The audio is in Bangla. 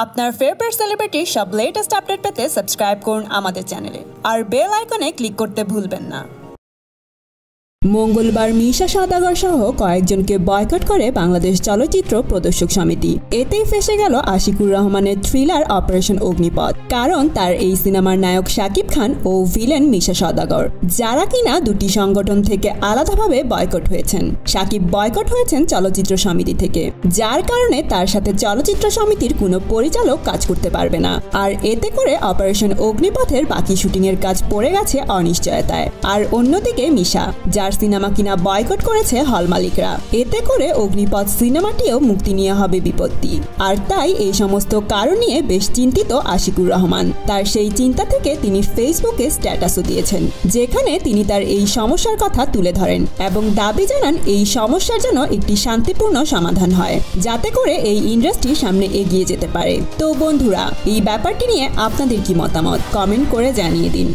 আপনার ফেভারিট সেলিব্রিটির সব লেটেস্ট আপডেট পেতে সাবস্ক্রাইব করুন আমাদের চ্যানেলে আর বেল আইকনে ক্লিক করতে ভুলবেন না। মঙ্গলবার মিশা সওদাগর সহ কয়েকজনকে বয়কট করে বাংলাদেশ চলচ্চিত্র প্রদর্শক সমিতি। এতেই ফেঁসে গেল আশিকুর রহমানের থ্রিলার অপারেশন অগ্নিপথ। কারণ তার এই সিনেমার নায়ক শাকিব খান ও ভিলেন মিশা সওদাগর, যারা কিনা দুটি সংগঠন থেকে আলাদাভাবে বয়কট হয়েছেন। শাকিব বয়কট হয়েছেন চলচ্চিত্র সমিতি থেকে, যার কারণে তার সাথে চলচ্চিত্র সমিতির কোনো পরিচালক কাজ করতে পারবে না। আর এতে করে অপারেশন অগ্নিপথের বাকি শুটিংয়ের কাজ পড়ে গেছে অনিশ্চয়তায়। আর অন্যদিকে মিশা, যার সিনেমা কিনা বয়কট করেছে হল মালিকরা, এতে করে অগ্নিপথ সিনেমাটিও মুক্তি নিয়ে হবে বিপত্তি। আর তাই এই সমস্ত কারণ নিয়ে বেশ চিন্তিত আশিকুর রহমান। তার সেই চিন্তা থেকে তিনি ফেসবুকে স্ট্যাটাসও দিয়েছেন, যেখানে তিনি তার এই সমস্যার কথা তুলে ধরেন এবং দাবি জানান এই সমস্যার জন্য একটি শান্তিপূর্ণ সমাধান হয়, যাতে করে এই ইন্ডাস্ট্রি সামনে এগিয়ে যেতে পারে। তো বন্ধুরা, এই ব্যাপারটি নিয়ে আপনাদের কি মতামত কমেন্ট করে জানিয়ে দিন।